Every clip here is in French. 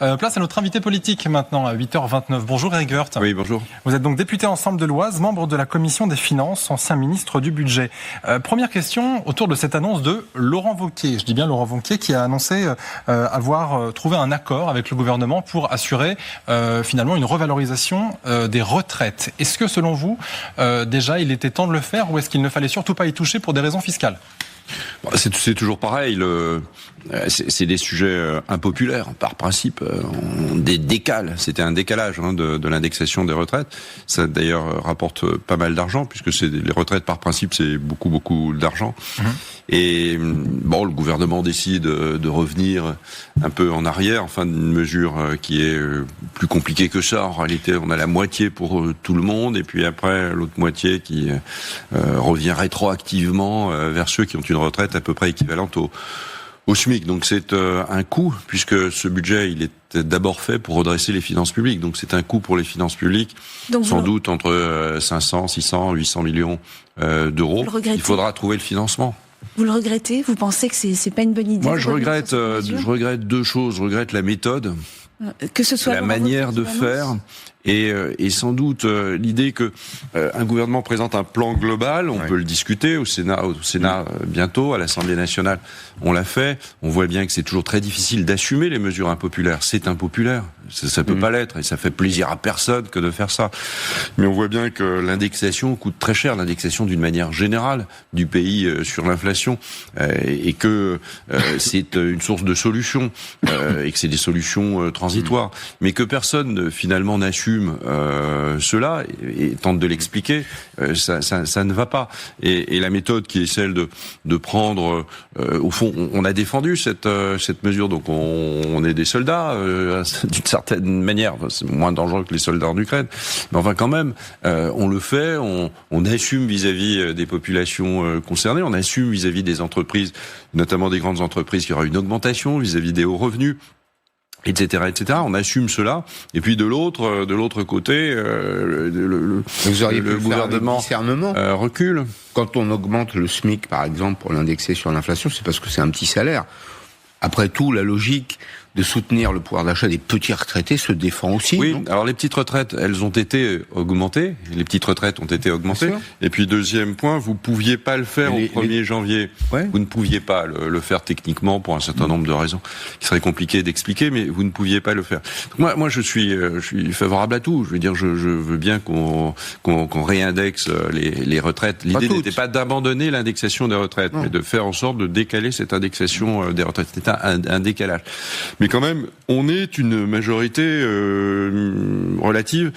Place à notre invité politique maintenant à 8h29. Bonjour Éric Woerth. Oui, bonjour. Vous êtes donc député Ensemble de l'Oise, membre de la commission des finances, ancien ministre du budget. Première question autour de cette annonce de Laurent Wauquiez. Je dis bien Laurent Wauquiez qui a annoncé avoir trouvé un accord avec le gouvernement pour assurer finalement une revalorisation des retraites. Est-ce que selon vous, déjà il était temps de le faire ou est-ce qu'il ne fallait surtout pas y toucher pour des raisons fiscales ? C'est toujours pareil. C'est des sujets impopulaires par principe. On décale. C'était un décalage de l'indexation des retraites. Ça d'ailleurs rapporte pas mal d'argent puisque les retraites par principe c'est beaucoup d'argent. Et bon, le gouvernement décide de revenir un peu en arrière, enfin d'une mesure qui est plus compliquée que ça. En réalité, on a la moitié pour tout le monde et puis après l'autre moitié qui revient rétroactivement vers ceux qui ont une retraite à peu près équivalente au SMIC. Donc c'est un coût, puisque ce budget, il est d'abord fait pour redresser les finances publiques. Donc c'est un coût pour les finances publiques, donc sans doute entre 500, 600, 800 millions d'euros. Il faudra trouver le financement. Vous le regrettez ? Vous pensez que c'est pas une bonne idée ? Moi, je regrette deux choses. Je regrette la méthode, que ce soit la manière de faire. Et sans doute l'idée que un gouvernement présente un plan global, on peut le discuter au Sénat bientôt, à l'Assemblée nationale, on l'a fait. On voit bien que c'est toujours très difficile d'assumer les mesures impopulaires. C'est impopulaire, ça peut pas l'être, et ça fait plaisir à personne que de faire ça. Mais on voit bien que l'indexation coûte très cher, l'indexation d'une manière générale du pays sur l'inflation, et que c'est une source de solutions, et que c'est des solutions transitoires, mais que personne finalement n'assume cela et tente de l'expliquer, ça ne va pas. Et la méthode qui est celle de prendre, au fond, on a défendu cette mesure, donc on est des soldats d'une certaine manière. Enfin, c'est moins dangereux que les soldats en Ukraine, mais enfin quand même, on le fait, on assume vis-à-vis des populations concernées, on assume vis-à-vis des entreprises, notamment des grandes entreprises, qu'il y aura une augmentation vis-à-vis des hauts revenus. Etc. On assume cela. Et puis de l'autre côté, le gouvernement recule. Quand on augmente le SMIC, par exemple, pour l'indexer sur l'inflation, c'est parce que c'est un petit salaire. Après tout, la logique de soutenir le pouvoir d'achat des petits retraités se défend aussi. Oui, non ? alors les petites retraites, elles ont été augmentées. Les petites retraites ont été augmentées. Et puis deuxième point, vous pouviez pas le faire au 1er janvier. Ouais. Vous ne pouviez pas le faire techniquement pour un certain nombre de raisons qui seraient compliquées d'expliquer, mais vous ne pouviez pas le faire. Donc moi je suis favorable à tout. Je veux dire, je veux bien qu'on réindexe les retraites. L'idée n'était pas d'abandonner l'indexation des retraites, mais de faire en sorte de décaler cette indexation des retraites. C'était un décalage. Mais quand même, on est une majorité relative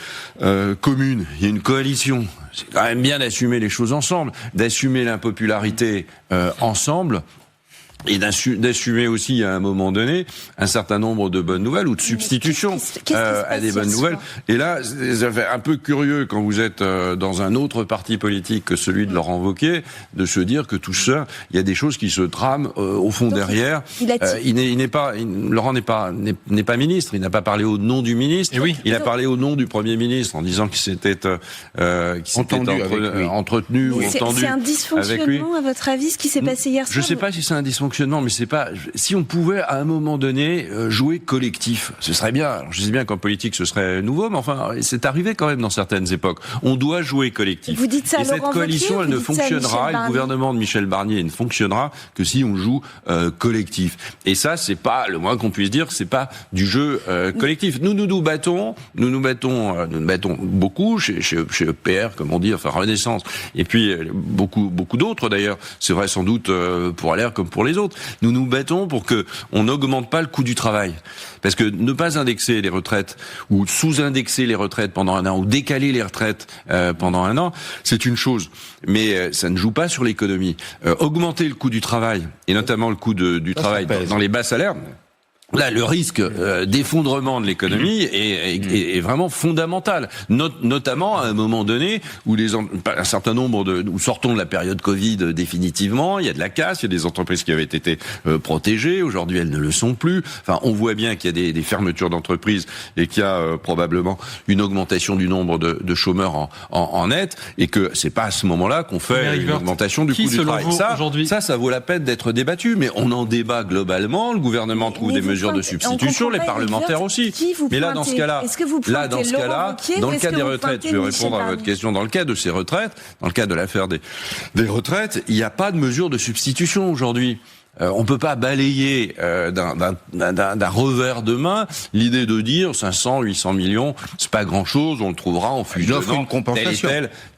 commune. Il y a une coalition. C'est quand même bien d'assumer les choses ensemble, d'assumer l'impopularité ensemble. Et d'assumer aussi à un moment donné un certain nombre de bonnes nouvelles ou de substitutions à des bonnes nouvelles. Et là, ça fait un peu curieux quand vous êtes dans un autre parti politique que celui de Laurent Wauquiez de se dire que tout ça, il y a des choses qui se trament au fond. Donc, derrière. Laurent n'est pas ministre. Il n'a pas parlé au nom du ministre. Il a parlé au nom du Premier ministre en disant qu'il s'était entretenu ou entendu. C'est un dysfonctionnement à votre avis ce qui s'est passé hier soir? Je sais pas si c'est un dysfonctionnement. Mais c'est pas. Si on pouvait à un moment donné jouer collectif, ce serait bien. Alors, je sais bien qu'en politique ce serait nouveau, mais enfin c'est arrivé quand même dans certaines époques. On doit jouer collectif. Vous dites ça à Laurent Wauquiez, cette coalition, elle ne fonctionnera. Et le gouvernement de Michel Barnier ne fonctionnera que si on joue collectif. Et ça, c'est pas le moins qu'on puisse dire. C'est pas du jeu collectif. Nous nous battons beaucoup chez EPR, comme on dit, enfin Renaissance. Et puis beaucoup d'autres d'ailleurs. C'est vrai sans doute pour LR comme pour les autres. Nous nous battons pour que on n'augmente pas le coût du travail. Parce que ne pas indexer les retraites ou sous-indexer les retraites pendant un an ou décaler les retraites pendant un an, c'est une chose. Mais ça ne joue pas sur l'économie. Augmenter le coût du travail, et notamment le coût du travail dans les bas salaires, là, le risque d'effondrement de l'économie est vraiment fondamental, notamment à un moment donné où un certain nombre où sortons de la période Covid définitivement, il y a de la casse, il y a des entreprises qui avaient été protégées, aujourd'hui elles ne le sont plus. Enfin, on voit bien qu'il y a des fermetures d'entreprises et qu'il y a probablement une augmentation du nombre de chômeurs en net, et que c'est pas à ce moment-là qu'on fait une augmentation du coût du travail. Ça vaut la peine d'être débattu, mais on en débat globalement. Le gouvernement trouve des mesures mesures de substitution, les parlementaires aussi. Mais là, dans ce cas-là, dans le cas des retraites, je vais répondre à votre question. Dans le cas de ces retraites, dans le cas de l'affaire des retraites, il n'y a pas de mesure de substitution aujourd'hui. On peut pas balayer d'un revers de main l'idée de dire 500, 800 millions, c'est pas grand-chose, on le trouvera en fusionnant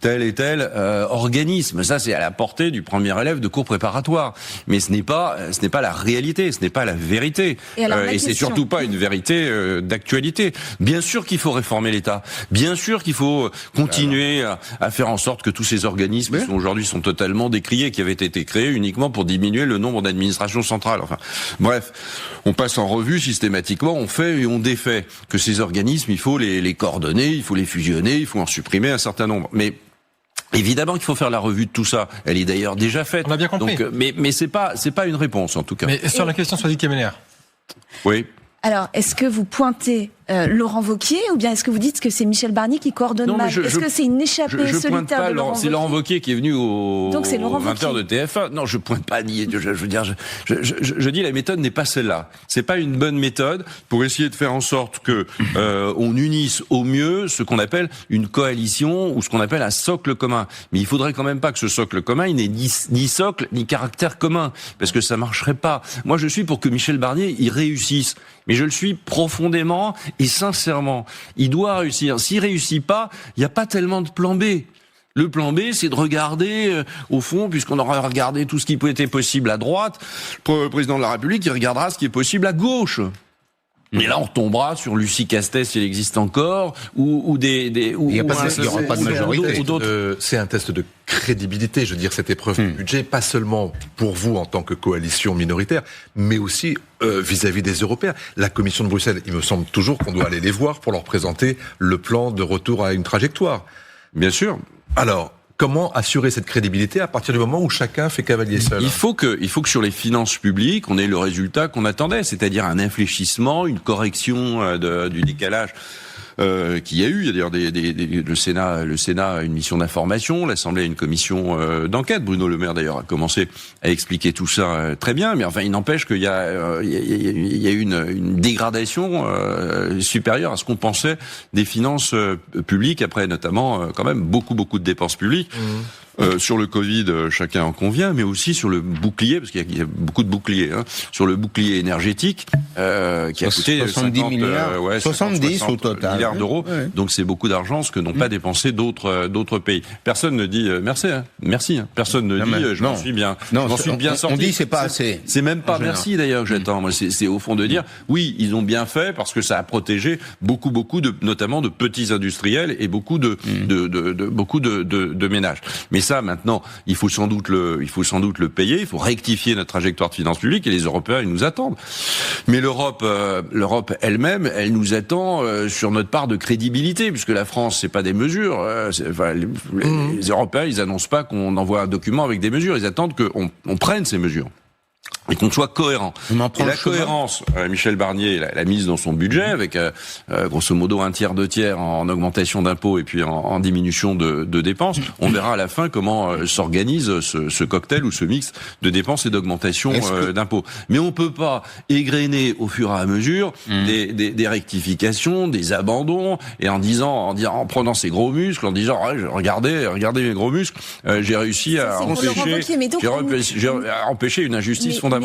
tel et tel organisme. Ça, c'est à la portée du premier élève de cours préparatoire. Mais ce n'est pas la réalité, ce n'est pas la vérité. Et c'est surtout pas une vérité d'actualité. Bien sûr qu'il faut réformer l'État. Bien sûr qu'il faut continuer à faire en sorte que tous ces organismes qui aujourd'hui sont totalement décriés, qui avaient été créés uniquement pour diminuer le nombre d'administration centrale. Enfin, bref, on passe en revue systématiquement, on fait et on défait que ces organismes, il faut les coordonner, il faut les fusionner, il faut en supprimer un certain nombre. Mais évidemment qu'il faut faire la revue de tout ça. Elle est d'ailleurs déjà faite. On a bien compris. Donc, mais c'est pas une réponse en tout cas. Mais sur la question sur Kemener. Oui. Alors, est-ce que vous pointez Laurent Wauquiez ou bien est-ce que vous dites que c'est Michel Barnier qui coordonne mal ? Est-ce que c'est une échappée solitaire de Laurent Wauquiez ? C'est Laurent Wauquiez qui est venu au 20h de Wauquiez. TF1. Non, je pointe pas ni. Je veux dire, je dis la méthode n'est pas celle-là. C'est pas une bonne méthode pour essayer de faire en sorte que on unisse au mieux ce qu'on appelle une coalition ou ce qu'on appelle un socle commun. Mais il faudrait quand même pas que ce socle commun il n'ait ni socle ni caractère commun parce que ça marcherait pas. Moi, je suis pour que Michel Barnier il réussisse. Mais je le suis profondément et sincèrement. Il doit réussir. S'il réussit pas, il n'y a pas tellement de plan B. Le plan B, c'est de regarder, au fond, puisqu'on aura regardé tout ce qui peut être possible à droite, le président de la République, il regardera ce qui est possible à gauche. Mais là, on retombera sur Lucie Castès, s'il existe encore, ou des il n'y aura pas de majorité. C'est un test de crédibilité, je veux dire, cette épreuve du budget, pas seulement pour vous en tant que coalition minoritaire, mais aussi vis-à-vis des Européens. La Commission de Bruxelles, il me semble toujours qu'on doit aller les voir pour leur présenter le plan de retour à une trajectoire. Bien sûr. Alors, comment assurer cette crédibilité à partir du moment où chacun fait cavalier seul ? Il faut que sur les finances publiques, on ait le résultat qu'on attendait, c'est-à-dire un infléchissement, une correction du décalage. Qu'il y a eu, il y a d'ailleurs le Sénat a une mission d'information, l'Assemblée a une commission d'enquête. Bruno Le Maire d'ailleurs a commencé à expliquer tout ça très bien, mais enfin il n'empêche qu'il y a eu une dégradation supérieure à ce qu'on pensait des finances publiques après notamment quand même beaucoup de dépenses publiques. Sur le Covid, chacun en convient, mais aussi sur le bouclier, parce qu'il y a beaucoup de boucliers, sur le bouclier énergétique, qui a coûté 70 milliards, 70 au total, milliards d'euros. Ouais. Donc c'est beaucoup d'argent, ce que n'ont pas dépensé d'autres pays. Personne ne dit merci. Personne ne dit je m'en suis bien. Non, j'en suis bien sorti. On dit c'est pas assez. C'est même pas merci d'ailleurs que j'attends. Moi, c'est au fond de dire oui, ils ont bien fait parce que ça a protégé beaucoup notamment de petits industriels et beaucoup de ménages. Mais ça, maintenant, il faut sans doute le payer. Il faut rectifier notre trajectoire de finances publiques et les Européens, ils nous attendent. Mais l'Europe elle-même, elle nous attend sur notre part de crédibilité, puisque la France, c'est pas des mesures. Les Européens, ils annoncent pas qu'on envoie un document avec des mesures. Ils attendent qu'on prenne ces mesures. Et qu'on soit cohérent. Et la cohérence, Michel Barnier l'a mise dans son budget avec grosso modo 1/3, 2/3 en augmentation d'impôts et puis en diminution de dépenses. On verra à la fin comment s'organise ce cocktail ou ce mix de dépenses et d'augmentation d'impôts. Mais on peut pas égrener au fur et à mesure des rectifications, des abandons et en prenant ses gros muscles, en disant regardez mes gros muscles, j'ai réussi à empêcher une injustice fondamentale.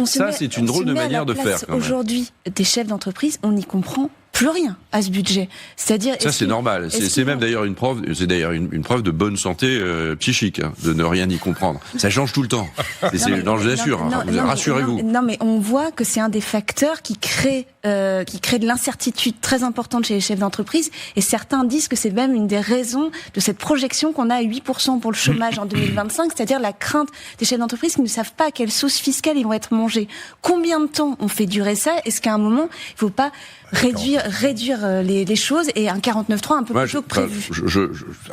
Ça, c'est une drôle de manière de faire. Aujourd'hui, des chefs d'entreprise, on n'y comprend plus rien à ce budget. C'est-à-dire ça, c'est normal. C'est même d'ailleurs une preuve. C'est d'ailleurs une preuve de bonne santé psychique de ne rien y comprendre. Ça change tout le temps. Je vous assure. Rassurez-vous. Non, mais on voit que c'est un des facteurs qui crée de l'incertitude très importante chez les chefs d'entreprise. Et certains disent que c'est même une des raisons de cette projection qu'on a à 8% pour le chômage en 2025, c'est-à-dire la crainte des chefs d'entreprise qui ne savent pas à quelle sauce fiscale ils vont être mangés. Combien de temps on fait durer ça ? Est-ce qu'à un moment, il ne faut pas réduire les choses et un 49.3 un peu plus tôt que prévu.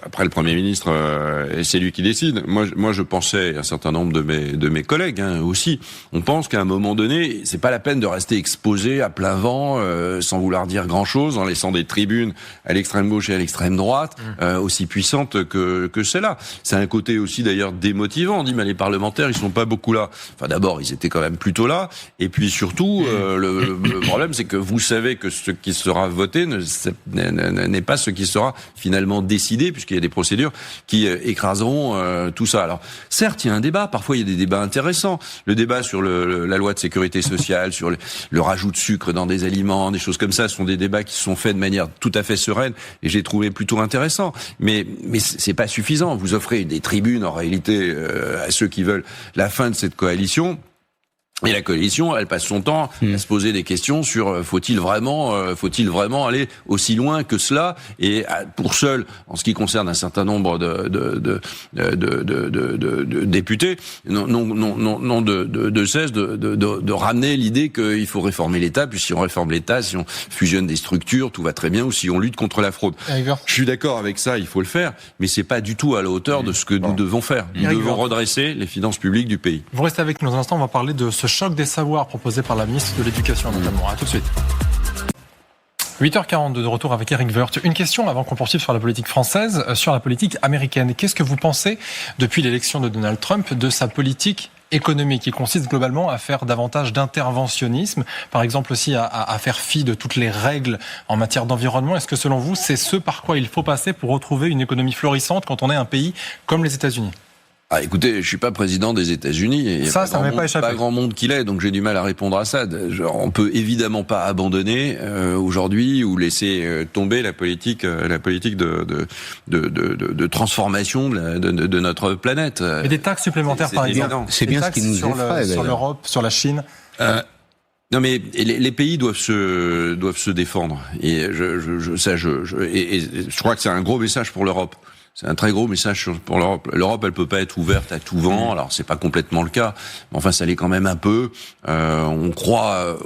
Après, le Premier ministre, c'est lui qui décide. Moi, je pensais, et un certain nombre de mes collègues aussi, on pense qu'à un moment donné, c'est pas la peine de rester exposé à plein vent, sans vouloir dire grand-chose, en laissant des tribunes à l'extrême gauche et à l'extrême droite, aussi puissantes que celle-là. C'est un côté aussi d'ailleurs démotivant. On dit, mais les parlementaires, ils sont pas beaucoup là. Enfin, d'abord, ils étaient quand même plutôt là, et puis surtout, le problème, c'est que vous savez que ce qui sera voté n'est pas ce qui sera finalement décidé, puisqu'il y a des procédures qui écraseront tout ça. Alors, certes, il y a un débat. Parfois, il y a des débats intéressants. Le débat sur la loi de sécurité sociale, sur le rajout de sucre dans des aliments, des choses comme ça, ce sont des débats qui sont faits de manière tout à fait sereine, et j'ai trouvé plutôt intéressant. Mais c'est pas suffisant. Vous offrez des tribunes, en réalité, à ceux qui veulent la fin de cette coalition. Et la coalition, elle passe son temps à se poser des questions sur faut-il vraiment aller aussi loin que cela, et pour seul, en ce qui concerne un certain nombre de députés, non de cesse de ramener l'idée qu'il faut réformer l'État, puis si on réforme l'État, si on fusionne des structures, tout va très bien, ou si on lutte contre la fraude. Je suis d'accord avec ça, il faut le faire, mais c'est pas du tout à la hauteur de ce que nous devons faire. Nous devons redresser les finances publiques du pays. Vous restez avec nous un instant, on va parler de ce choc des savoirs proposé par la ministre de l'Éducation notamment. À tout de suite. 8h42 de retour avec Éric Woerth. Une question avant qu'on poursuive sur la politique française, sur la politique américaine. Qu'est-ce que vous pensez, depuis l'élection de Donald Trump, de sa politique économique qui consiste globalement à faire davantage d'interventionnisme, par exemple aussi à faire fi de toutes les règles en matière d'environnement? Est-ce que selon vous, c'est ce par quoi il faut passer pour retrouver une économie florissante quand on est un pays comme les États-Unis? Écoutez, je suis pas président des États-Unis, et ça m'est pas échappé. Pas grand monde qu'il est, donc j'ai du mal à répondre à ça. On peut évidemment pas abandonner aujourd'hui ou laisser tomber la politique de transformation de notre planète. Et des taxes supplémentaires, par exemple. C'est bien ce qui nous effraie sur l'Europe, sur la Chine. Non, mais les pays doivent se défendre, et je crois que c'est un gros message pour l'Europe. C'est un très gros message pour l'Europe. L'Europe, elle peut pas être ouverte à tout vent. Alors, c'est pas complètement le cas, mais enfin, ça l'est quand même un peu. On croit.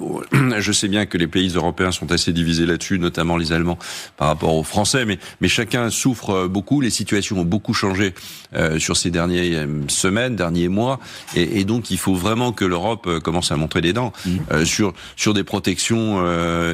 Je sais bien que les pays européens sont assez divisés là-dessus, notamment les Allemands par rapport aux Français, mais chacun souffre beaucoup. Les situations ont beaucoup changé sur ces dernières semaines, derniers mois, et donc il faut vraiment que l'Europe commence à montrer des dents sur des protections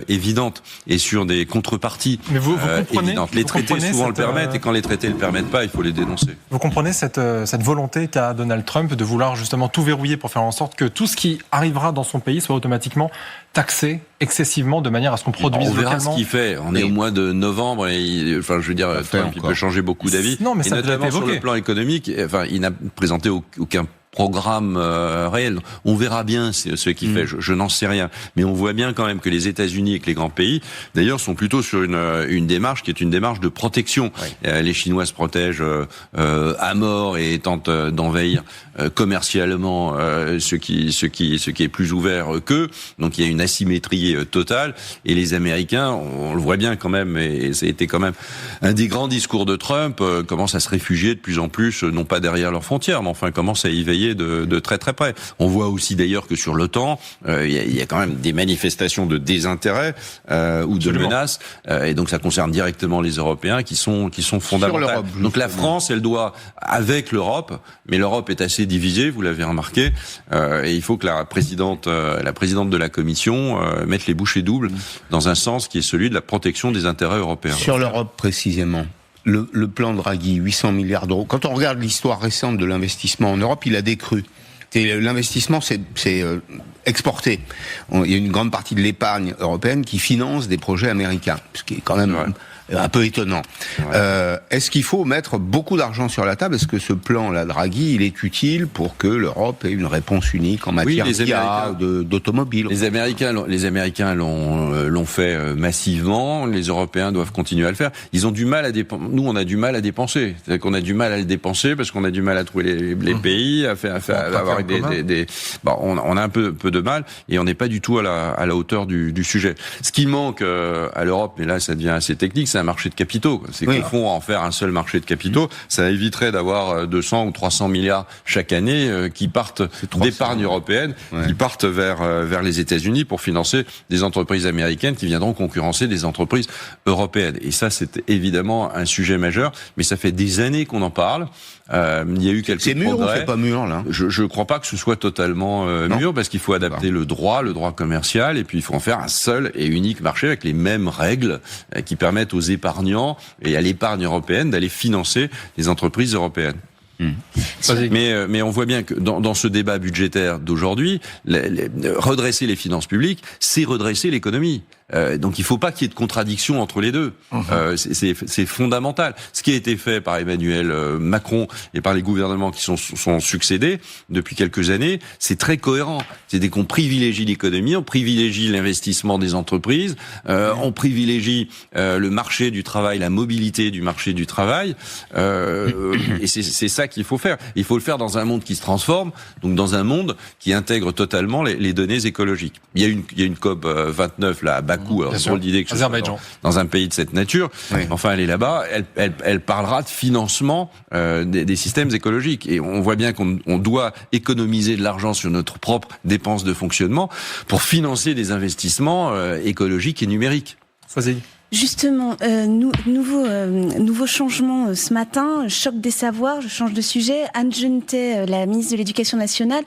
évidentes et sur des contreparties évidentes. Les traités souvent le permettent, et quand les traités le permettent pas, il faut les dénoncer. Vous comprenez cette volonté qu'a Donald Trump de vouloir justement tout verrouiller pour faire en sorte que tout ce qui arrivera dans son pays soit automatiquement taxé excessivement de manière à ce qu'on produise localement. On verra ce qu'il fait. On est au mois de novembre et Trump, il peut changer beaucoup d'avis. Non, mais ça peut être évoqué. Sur le plan économique, il n'a présenté aucun programme réel. On verra bien ce qu'il fait. Je n'en sais rien. Mais on voit bien quand même que les États-Unis et que les grands pays, d'ailleurs, sont plutôt sur une démarche qui est une démarche de protection. Ouais. Les Chinois se protègent à mort et tentent d'envahir commercialement ce qui est plus ouvert qu'eux. Donc il y a une asymétrie totale. Et les Américains, on le voit bien quand même, et ça a été quand même un des grands discours de Trump, commencent à se réfugier de plus en plus, non pas derrière leurs frontières, mais enfin commencent à y veiller de très très près. On voit aussi d'ailleurs que sur l'OTAN, il y a quand même des manifestations de désintérêt ou de menaces, et donc ça concerne directement les Européens qui sont fondamentales. Donc la France, elle doit, avec l'Europe, mais l'Europe est assez divisée, vous l'avez remarqué, et il faut que la présidente de la Commission mette les bouchées doubles dans un sens qui est celui de la protection des intérêts européens. Sur l'Europe précisément. Le plan Draghi, 800 milliards d'euros. Quand on regarde l'histoire récente de l'investissement en Europe, il a décru. L'investissement, c'est exporté. Il y a une grande partie de l'épargne européenne qui finance des projets américains, ce qui est quand même un peu étonnant. Ouais. Est-ce qu'il faut mettre beaucoup d'argent sur la table? Est-ce que ce plan-là, Draghi, il est utile pour que l'Europe ait une réponse unique en matière d'automobile? Les Américains l'ont fait massivement. Les Européens doivent continuer à le faire. Ils ont du mal à dépenser. Nous, on a du mal à dépenser. C'est-à-dire qu'on a du mal à le dépenser parce qu'on a du mal à trouver les pays, à avoir on a un peu de mal, et on n'est pas du tout à la hauteur du sujet. Ce qui manque à l'Europe, mais là, ça devient assez technique, c'est un marché de capitaux. C'est qu'au fond, en faire un seul marché de capitaux, ça éviterait d'avoir 200 ou 300 milliards chaque année qui partent d'épargne européenne, qui partent vers les États-Unis pour financer des entreprises américaines qui viendront concurrencer des entreprises européennes. Et ça, c'est évidemment un sujet majeur, mais ça fait des années qu'on en parle. Il y a eu quelques progrès. C'est mûr ou c'est pas mûr, là? Je crois pas que ce soit totalement mûr, parce qu'il faut adapter le droit commercial, et puis il faut en faire un seul et unique marché avec les mêmes règles qui permettent aux épargnants et à l'épargne européenne d'aller financer les entreprises européennes. Mais on voit bien que dans ce débat budgétaire d'aujourd'hui, redresser les finances publiques, c'est redresser l'économie. Donc il ne faut pas qu'il y ait de contradiction entre les deux. C'est fondamental. Ce qui a été fait par Emmanuel Macron et par les gouvernements qui sont succédés depuis quelques années, c'est très cohérent. C'est qu'on privilégie l'économie, on privilégie l'investissement des entreprises, on privilégie le marché du travail, la mobilité du marché du travail, et c'est ça qu'il faut faire. Il faut le faire dans un monde qui se transforme, donc dans un monde qui intègre totalement les données écologiques. Il y a une COP 29 là à Bakou, alors c'est drôle d'idée que ce soit dans un pays de cette nature. Enfin, elle est là-bas, elle parlera de financement des systèmes écologiques. Et on voit bien qu'on doit économiser de l'argent sur notre propre dépense de fonctionnement pour financer des investissements écologiques et numériques. Vas-y. Justement, nouveau changement ce matin, choc des savoirs, je change de sujet. Anne Genetet, la ministre de l'Éducation nationale,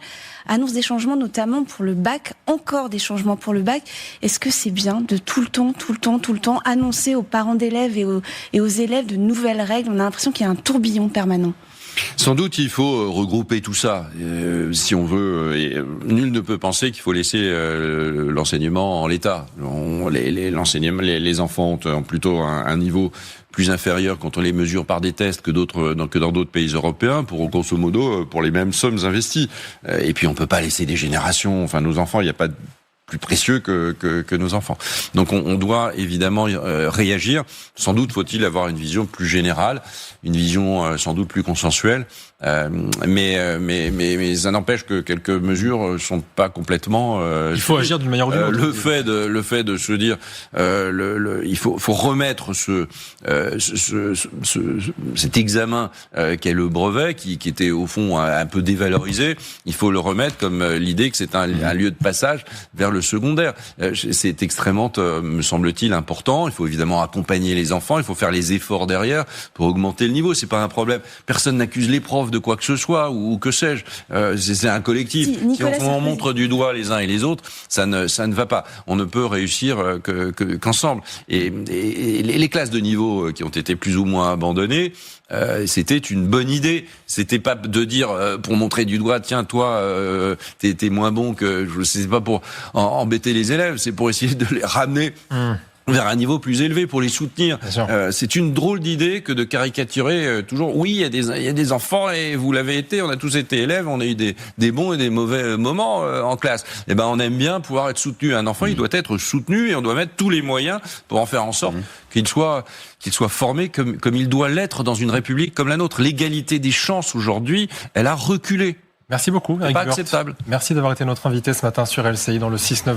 annonce des changements notamment pour le bac, encore des changements pour le bac. Est-ce que c'est bien de tout le temps annoncer aux parents d'élèves et aux élèves de nouvelles règles? On a l'impression qu'il y a un tourbillon permanent. Sans doute, il faut regrouper tout ça, si on veut. Et nul ne peut penser qu'il faut laisser l'enseignement en l'état. Les enfants ont plutôt un niveau plus inférieur quand on les mesure par des tests que dans d'autres pays européens, pour grosso modo pour les mêmes sommes investies. Et puis on peut pas laisser des générations. Enfin, nos enfants, il n'y a pas de plus précieux que nos enfants. Donc on doit évidemment réagir. Sans doute faut-il avoir une vision plus générale, une vision sans doute plus consensuelle. Mais ça n'empêche que quelques mesures sont pas complètement. Il faut agir d'une manière ou d'une autre. Le fait de se dire, il faut remettre cet examen qu'est le brevet, qui était au fond un peu dévalorisé. Il faut le remettre comme l'idée que c'est un lieu de passage vers le secondaire. C'est extrêmement, me semble-t-il, important. Il faut évidemment accompagner les enfants. Il faut faire les efforts derrière pour augmenter le niveau. C'est pas un problème. Personne n'accuse les profs de quoi que ce soit, ou que sais-je. C'est un collectif. Si on montre du doigt les uns et les autres, ça ne va pas. On ne peut réussir qu'ensemble. Et les classes de niveau qui ont été plus ou moins abandonnées, c'était une bonne idée. C'était pas de dire pour montrer du doigt, tiens toi, t'es moins bon que. C'est pas pour embêter les élèves, c'est pour essayer de les ramener. Vers un niveau plus élevé pour les soutenir. C'est une drôle d'idée que de caricaturer toujours. Oui, il y a des enfants, et vous l'avez été, on a tous été élèves, on a eu des bons et des mauvais moments en classe. Eh ben, on aime bien pouvoir être soutenu. Un enfant, il doit être soutenu, et on doit mettre tous les moyens pour en faire en sorte qu'il soit formé comme il doit l'être dans une république comme la nôtre. L'égalité des chances aujourd'hui, elle a reculé. Merci beaucoup, Eric C'est pas Woerth. acceptable. Merci d'avoir été notre invité ce matin sur LCI dans le 6-9.